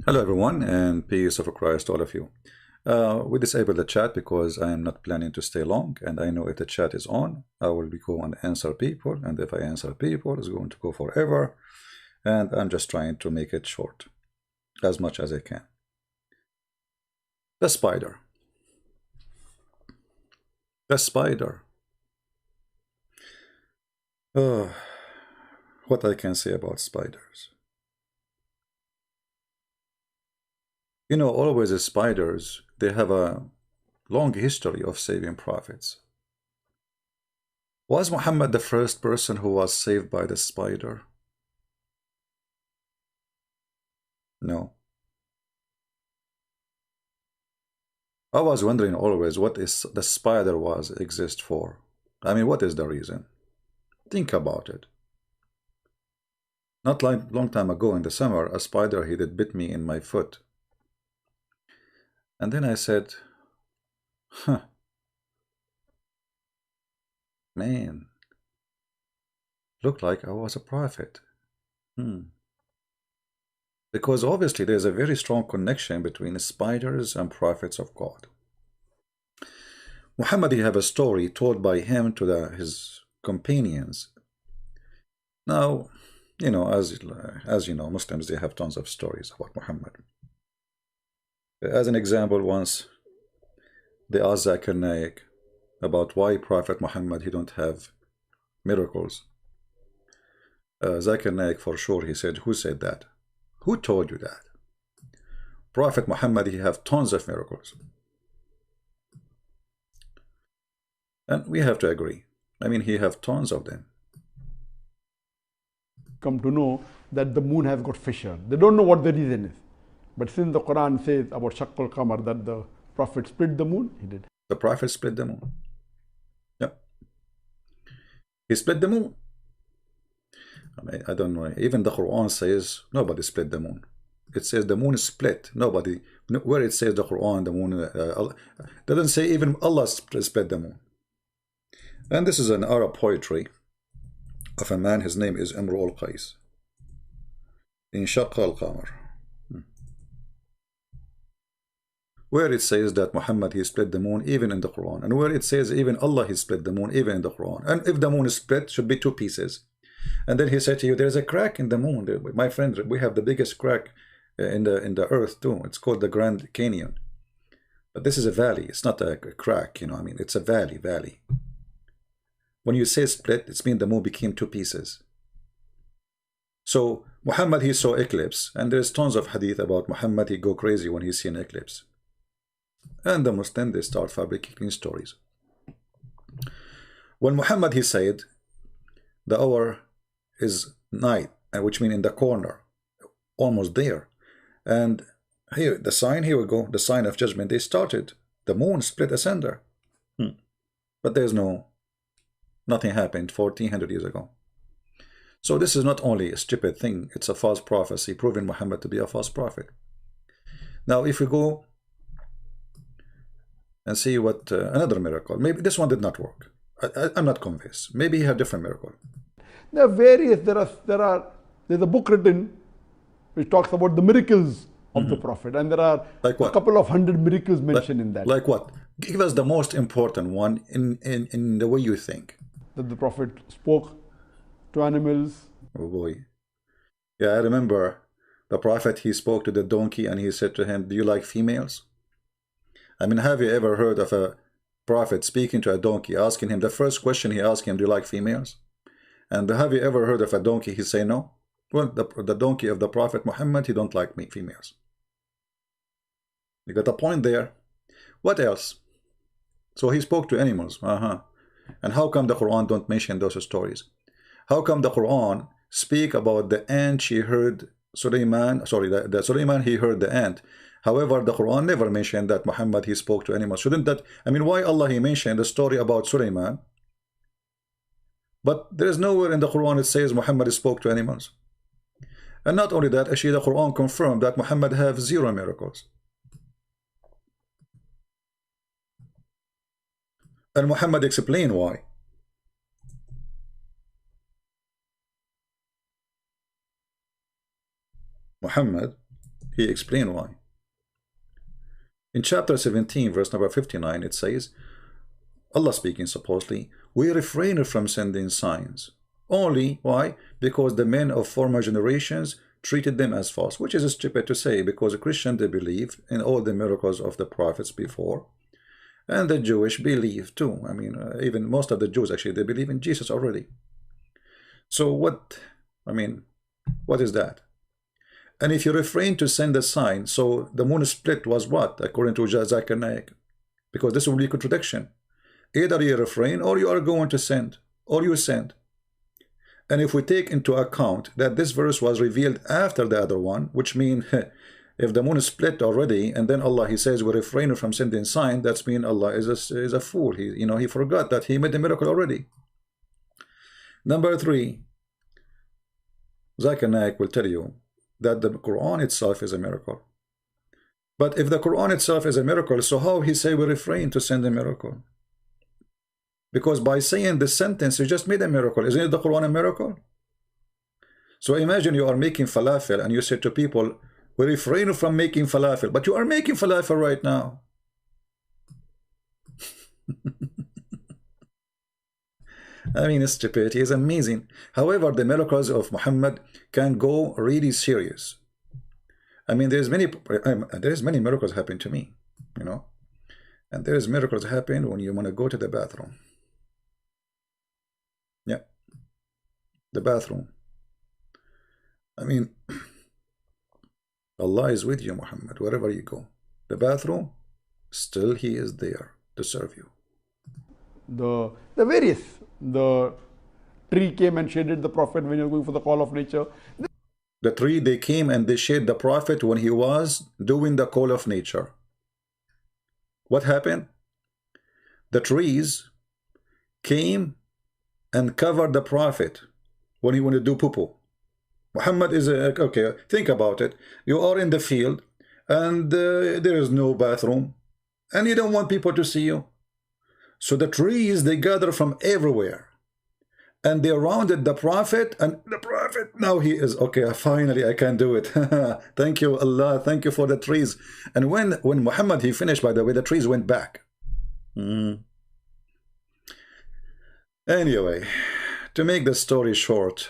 Hello everyone, and peace of Christ to all of you. We disabled the chat because I am not planning to stay long, and I know if the chat is on, I will go and answer people, and if I answer people, it's going to go forever, and I'm just trying to make it short as much as I can. The spider. The spider. What I can say about spiders. You know, always the spiders, they have a long history of saving prophets. Was Muhammad the first person who was saved by the spider? No. I was wondering always what is the spider was exist for. I mean, what is the reason? Think about it. Not like long time ago in the summer, a spider, he did bit me in my foot. And then I said, man, looked like I was a prophet. Because obviously there's a very strong connection between spiders and prophets of God. Muhammad, he have a story told by him to his companions. Now, you know, as you know, Muslims, they have tons of stories about Muhammad. As an example, once they asked Zakir Naik about why Prophet Muhammad, he don't have miracles. Zakir Naik, for sure, he said, who said that? Who told you that? Prophet Muhammad, he have tons of miracles. And we have to agree. I mean, he have tons of them. Come to know that the moon has got fissure. They don't know what the reason is. But since the Quran says about Shaqqul Qamar that the Prophet split the moon, he did. The Prophet split the moon. Yep. He split the moon. I mean, I don't know. Even the Quran says nobody split the moon. It says the moon is split. Nobody. Where it says the Quran, the moon doesn't say even Allah split the moon. And this is an Arab poetry of a man. His name is Imru al-Qais. In Shaqqa al-Qamar, where it says that Muhammad, he split the moon, even in the Quran, and where it says even Allah, he split the moon, even in the Quran. And if the moon is split, it should be two pieces. And then he said to you, there's a crack in the moon. My friend, we have the biggest crack in the earth too. It's called the Grand Canyon. But this is a valley. It's not a crack, you know. I mean, it's a valley. When you say split, it means the moon became two pieces. So Muhammad, he saw eclipse, and there's tons of hadith about Muhammad. He go crazy when he see an eclipse. And the Muslims, they start fabricating stories. When Muhammad, he said, the hour is night, which means in the corner, almost there. And here, the sign, here we go, the sign of judgment, they started. The moon split asunder. But there's nothing happened 1400 years ago. So this is not only a stupid thing, it's a false prophecy, proving Muhammad to be a false prophet. Now, if we go and see what another miracle, maybe this one did not work. I'm not convinced. Maybe he had different miracle. There are various. There's a book written which talks about the miracles of the Prophet, and there are like what? A couple of hundred miracles mentioned in that. Like what? Give us the most important one in the way you think. That the Prophet spoke to animals. Oh boy. Yeah, I remember the Prophet, he spoke to the donkey and he said to him, do you like females? I mean, have you ever heard of a prophet speaking to a donkey, asking him, the first question he asked him, do you like females? And have you ever heard of a donkey, he say no? Well, the donkey of the Prophet Muhammad, he don't like females. You got a point there. What else? So he spoke to animals. And how come the Quran don't mention those stories? How come the Quran speak about the ant she heard Sulaiman, the Sulaiman, he heard the ant. However, the Quran never mentioned that Muhammad, he spoke to animals. Shouldn't that, I mean, why Allah, he mentioned the story about Sulaiman, but there is nowhere in the Quran it says Muhammad spoke to animals. And not only that, actually the Quran confirmed that Muhammad have 0 miracles. And Muhammad explained why. Muhammad, He explained why. In chapter 17, verse number 59, it says, Allah speaking supposedly, we refrain from sending signs. Only, why? Because the men of former generations treated them as false, which is stupid to say, because the Christian, they believed in all the miracles of the prophets before, and the Jewish believe too. I mean, even most of the Jews, actually, they believe in Jesus already. So what, I mean, what is that? And if you refrain to send a sign, so the moon split was what, according to Zakir Naik? Because this will be contradiction. Either you refrain, or you are going to send, or you send. And if we take into account that this verse was revealed after the other one, which means if the moon is split already, and then Allah, he says we refrain from sending sign, that's mean Allah is a fool. He forgot that he made the miracle already. Number 3, Zakir Naik will tell you that the Quran itself is a miracle. But if the Quran itself is a miracle, so how he say we refrain to send a miracle? Because by saying this sentence, you just made a miracle. Isn't it the Quran a miracle? So imagine you are making falafel and you say to people, we refrain from making falafel, but you are making falafel right now. I mean, stupidity is amazing. However, the miracles of Muhammad can go really serious. I mean, there's many miracles happen to me, you know, and there's miracles happen when you want to go to the bathroom. Yeah, the bathroom. I mean, Allah is with you, Muhammad, wherever you go. The bathroom, still He is there to serve you. The tree came and shaded the Prophet when he was going for the call of nature. The tree, they came and they shaded the Prophet when he was doing the call of nature. What happened? The trees came and covered the Prophet when he wanted to do poo-poo. Muhammad is okay, think about it. You are in the field and there is no bathroom and you don't want people to see you. So the trees, they gather from everywhere and they surrounded the Prophet, and the Prophet, now he is okay, finally I can do it. Thank you, Allah, thank you for the trees. And when Muhammad, he finished, by the way, the trees went back. Anyway, to make the story short,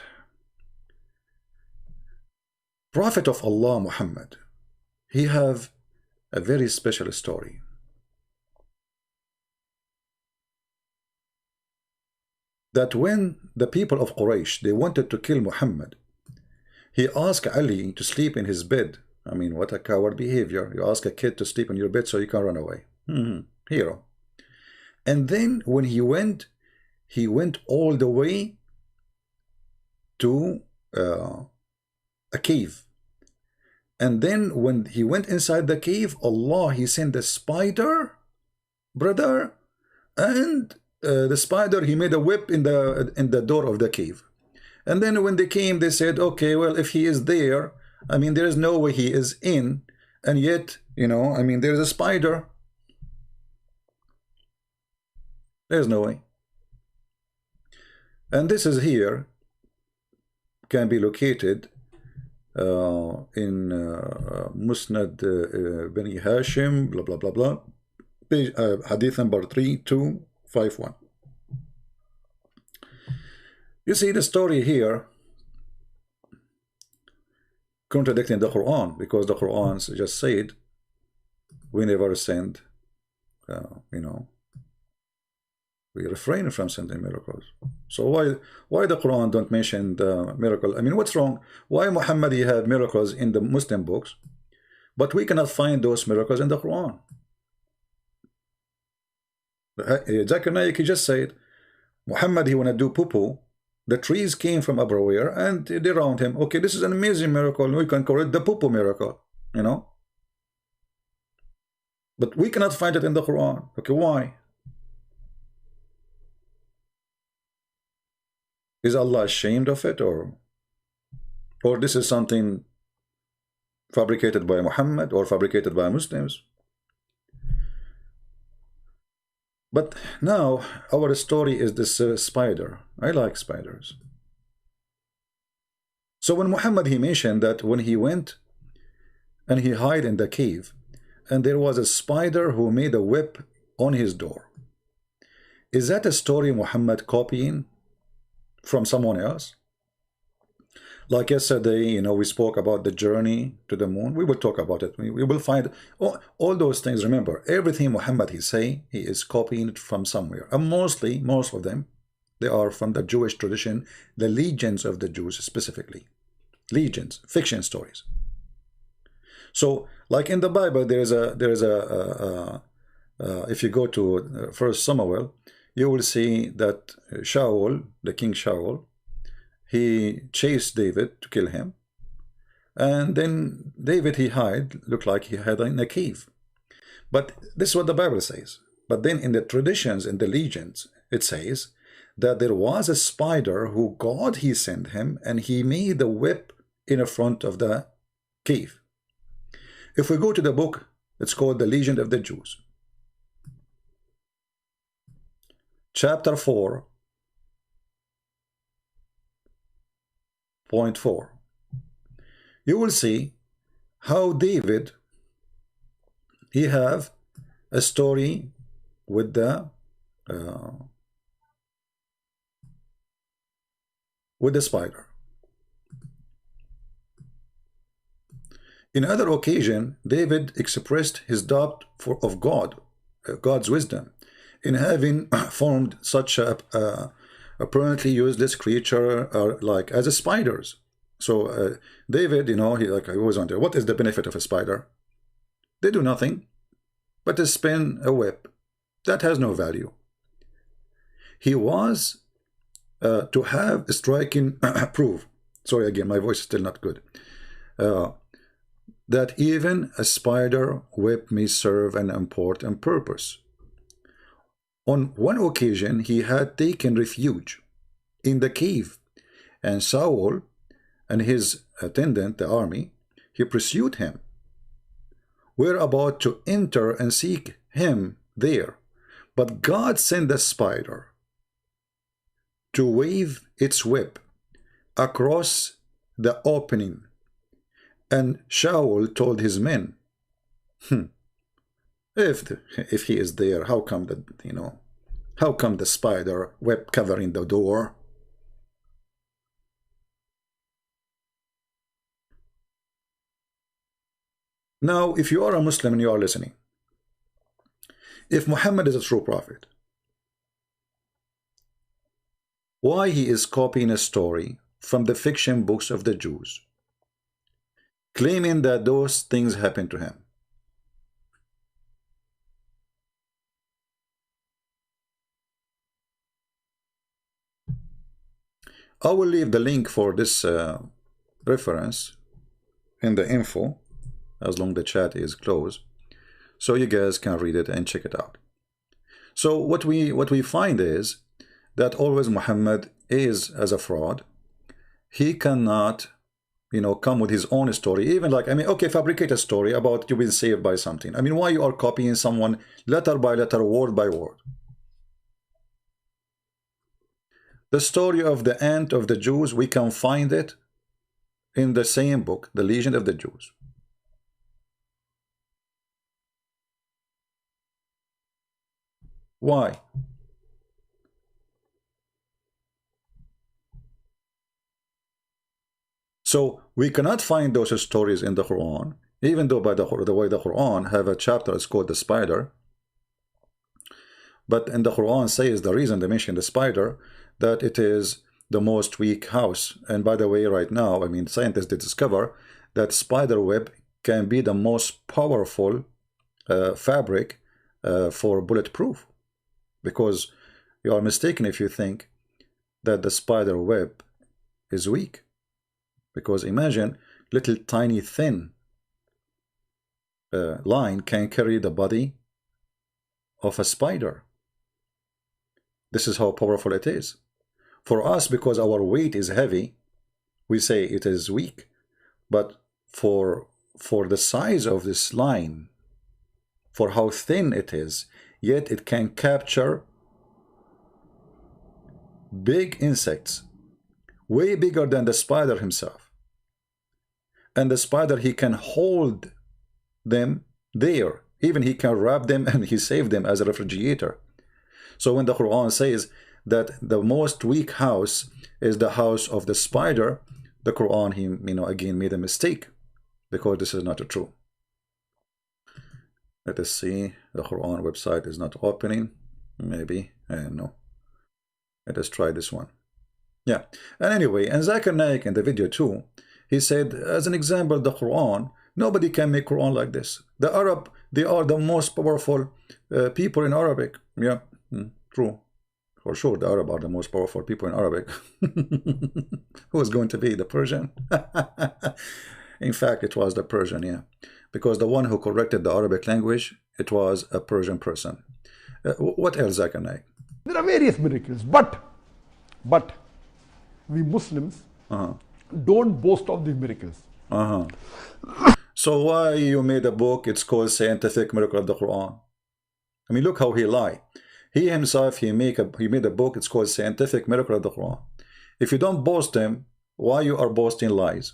Prophet of Allah Muhammad, he have a very special story. That when the people of Quraysh, they wanted to kill Muhammad, he asked Ali to sleep in his bed. I mean, what a coward behavior. You ask a kid to sleep in your bed so you can run away. Hero. And then when he went all the way to a cave. And then when he went inside the cave, Allah, he sent a spider, brother, and the spider, he made a whip in the door of the cave. And then when they came, they said, okay, well, if he is there, I mean, there is no way he is in, and yet, you know, I mean, there's a spider. There's no way. And this is here, can be located in Musnad Bani Hashim, blah, blah, blah, blah. Page, hadith number 3251. You see the story here contradicting the Quran, because the Quran just said we never send, you know, we refrain from sending miracles. So why the Quran don't mention the miracle? I mean, what's wrong? Why Muhammad, he have miracles in the Muslim books, but we cannot find those miracles in the Quran? Zakir Naik, he just said Muhammad, he want to do poo-poo. The trees came from everywhere and they around him. Okay, this is an amazing miracle. We can call it the poo-poo miracle, you know. But we cannot find it in the Quran. Okay, why? Is Allah ashamed of it, or this is something fabricated by Muhammad or fabricated by Muslims? But now our story is this spider. I like spiders. So when Muhammad, he mentioned that when he went and he hid in the cave, and there was a spider who made a web on his door. Is that a story Muhammad copying from someone else? Like yesterday, you know, we spoke about the journey to the moon. We will talk about it. We will find all those things. Remember, everything Muhammad he say, he is copying it from somewhere. And mostly, most of them, they are from the Jewish tradition, the legends of the Jews specifically. Legends, fiction stories. So, like in the Bible, if you go to First Samuel, you will see that Shaul, the king Shaul, he chased David to kill him, and then David he hid, looked like he hid in a cave. But this is what the Bible says. But then in the traditions, in the legends, it says that there was a spider who God he sent him, and he made a web in the front of the cave. If we go to the book, it's called The Legend of the Jews. Chapter 4.4. You will see how David, he have a story with the spider. In other occasion, David expressed his doubt of God's wisdom in having formed such a apparently useless creature like as a spiders. So David, you know, he always wondered, what is the benefit of a spider? They do nothing but to spin a web that has no value. He was to have a striking proof. Sorry, again, my voice is still not good. That even a spider web may serve an important purpose. On one occasion, he had taken refuge in the cave, and Saul and his attendant, the army, he pursued him. We're about to enter and seek him there, but God sent the spider to wave its web across the opening, and Shaul told his men, if he is there, how come that, you know, how come the spider web covering the door? Now, if you are a Muslim and you are listening, if Muhammad is a true prophet, why he is copying a story from the fiction books of the Jews, claiming that those things happened to him? I will leave the link for this reference in the info, as long as the chat is closed, so you guys can read it and check it out. So what we find is that always Muhammad is as a fraud. He cannot, you know, come with his own story. Even like, I mean, okay, fabricate a story about you've been saved by something. I mean, why you are copying someone letter by letter, word by word? The story of the ant of the Jews, we can find it in the same book, The Legend of the Jews. Why? So we cannot find those stories in the Quran, even though by the way the Quran have a chapter, it's called the spider. But in the Quran says the reason they mention the spider, that it is the most weak house. And by the way, right now, I mean, scientists did discover that spider web can be the most powerful fabric for bulletproof. Because you are mistaken if you think that the spider web is weak. Because imagine little tiny thin line can carry the body of a spider. This is how powerful it is. For us, because our weight is heavy, we say it is weak. But for the size of this line, for how thin it is, yet it can capture big insects, way bigger than the spider himself. And the spider, he can hold them there. Even he can wrap them and he saved them as a refrigerator. So when the Quran says that the most weak house is the house of the spider, the Quran, he, again made a mistake, because this is not true. Let us see. The Quran website is not opening. Maybe, I don't know. Let us try this one. Yeah. And anyway, and Zakir Naik in the video too, he said, as an example, the Quran, nobody can make Quran like this. The Arab, they are the most powerful people in Arabic. Yeah, true. For sure, the Arab are the most powerful people in Arabic. Who is going to be the Persian? In fact, it was the Persian, yeah. Because the one who corrected the Arabic language, it was a Persian person. What else, Zakir Naik? There are various miracles, but we Muslims don't boast of these miracles. So why you made a book, it's called Scientific Miracle of the Quran? I mean, look how he lied. He himself, he made a book, it's called Scientific Miracle of the Quran. If you don't boast them, why you are boasting lies?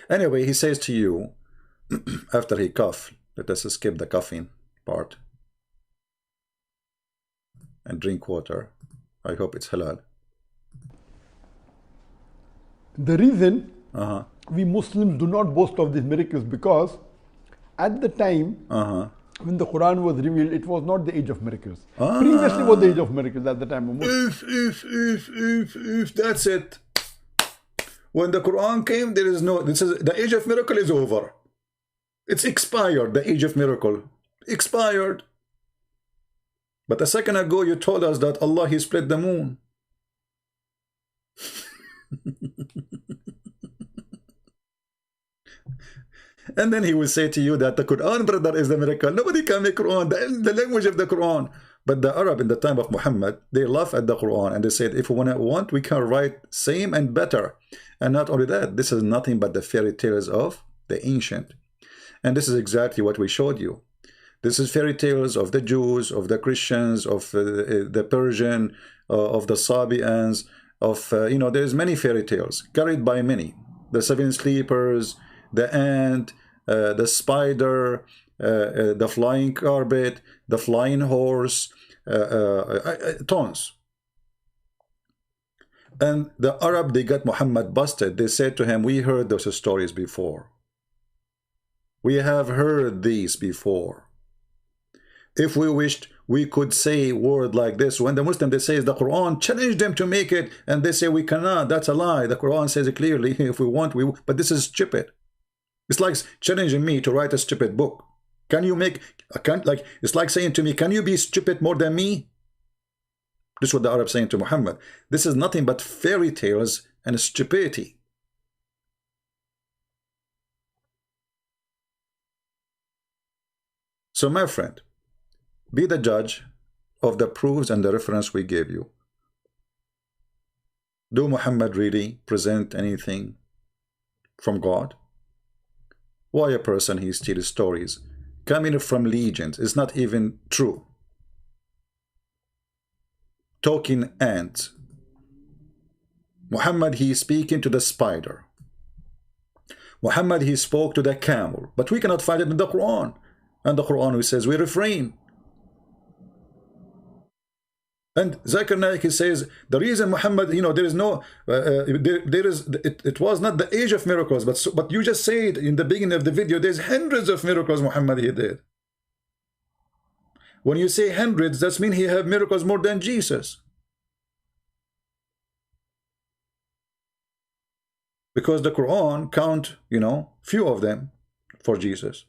Anyway, he says to you, after he coughed, let us skip the coughing part and drink water. I hope it's halal. The reason we Muslims do not boast of these miracles, because at the time when the Quran was revealed, it was not the age of miracles. Previously was the age of miracles at the time of Muslims. If that's it. When the Quran came, there is no, the age of miracle is over. It's expired, the age of miracle. Expired. But a second ago, you told us that Allah, He split the moon. And then he will say to you that the Quran, brother, is the miracle. Nobody can make Quran, the language of the Quran. But the Arab in the time of Muhammad, they laugh at the Quran and they said, if we want, we can write same and better. And not only that, this is nothing but the fairy tales of the ancient. And this is exactly what we showed you. This is fairy tales of the Jews, of the Christians, of the Persian, of the Sabians, of, there's many fairy tales carried by many. The seven sleepers, the ant, the spider, the flying carpet, the flying horse, tons. And the Arab, they got Muhammad busted. They said to him, we heard those stories before. We have heard these before. If we wished, we could say a word like this. When the Muslim, they say the Quran, challenge them to make it, and they say we cannot. That's a lie. The Quran says it clearly. If we want, we will. But this is stupid. It's like challenging me to write a stupid book. Can you make, it's like saying to me, can you be stupid more than me? This is what the Arab saying to Muhammad. This is nothing but fairy tales and stupidity. So my friend, be the judge of the proofs and the reference we gave you. Do Muhammad really present anything from God? Why a person he steals stories coming from legends is not even true? Talking ants. Muhammad, he is speaking to the spider. Muhammad, he spoke to the camel, but we cannot find it in the Quran. And the Quran, he says we refrain. And Zakir Naik, he says the reason Muhammad, there is no, it was not the age of miracles, but you just said in the beginning of the video, there's hundreds of miracles Muhammad he did. When you say hundreds, that means he had miracles more than Jesus. Because the Quran count, few of them for Jesus.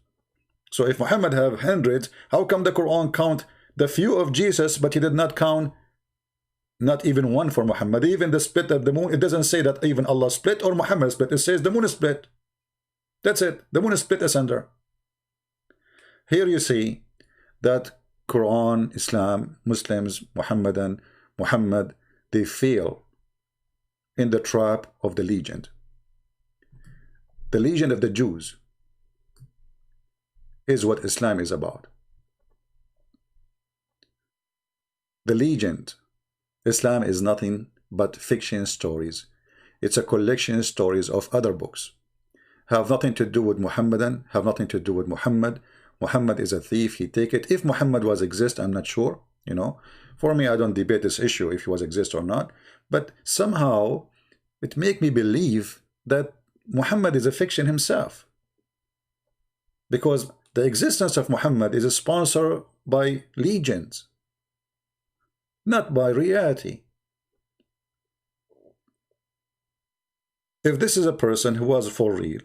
So if Muhammad have hundreds, how come the Quran count the few of Jesus, but he did not count not even one for Muhammad? Even the split of the moon, it doesn't say that even Allah split or Muhammad split. It says the moon is split. That's it. The moon is split asunder. Here you see that Quran, Islam, Muslims, Muhammad, they fail in the trap of the legend. The legend of the Jews is what Islam is about. The legend, Islam is nothing but fiction stories. It's a collection of stories of other books. have nothing to do with Muhammadan, have nothing to do with Muhammad. Muhammad is a thief, he take it. If Muhammad was exist, I'm not sure, you know. For me, I don't debate this issue if he was exist or not. But somehow, it make me believe that Muhammad is a fiction himself. Because the existence of Muhammad is sponsored by legends, not by reality. If this is a person who was for real,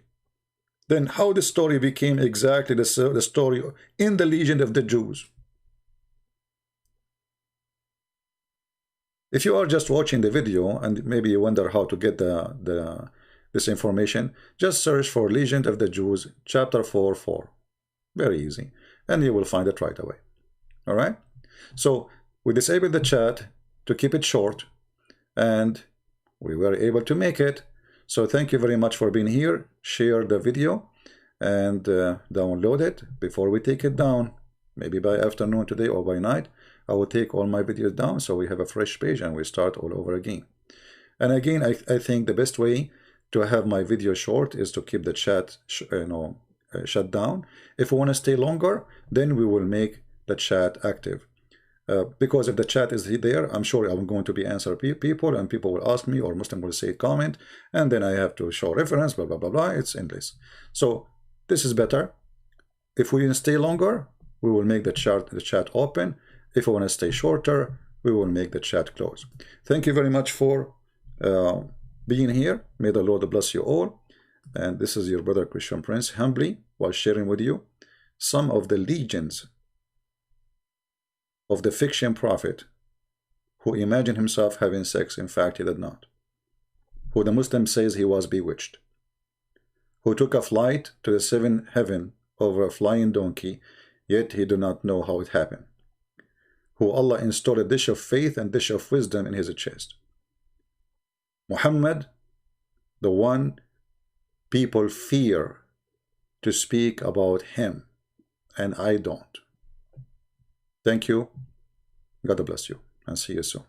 then how the story became exactly the story in the legend of the Jews? If you are just watching the video and maybe you wonder how to get this information, just search for Legend of the Jews, chapter 4:4. Very easy. And you will find it right away. All right? So we disabled the chat to keep it short, and we were able to make it. So thank you very much for being here. Share the video and download it before we take it down. Maybe by afternoon today or by night, I will take all my videos down so we have a fresh page and we start all over again. And again, I think the best way to have my video short is to keep the chat shut down. If we want to stay longer, then we will make the chat active. Because if the chat is there, I'm sure I'm going to be answer people, and people will ask me, or Muslim will say comment, and then I have to show reference, blah, blah, blah, blah. It's endless. So this is better. If we stay longer, we will make the chat open. If we want to stay shorter, we will make the chat close. Thank you very much for being here. May the Lord bless you all. And this is your brother Christian Prince, humbly, while sharing with you some of the legends of the fiction prophet who imagined himself having sex. In fact, he did not. Who the Muslim says he was bewitched. Who took a flight to the seventh heaven over a flying donkey, yet he did not know how it happened. Who Allah installed a dish of faith and dish of wisdom in his chest. Muhammad, the one people fear to speak about him, and I don't. Thank you. God bless you, and see you soon.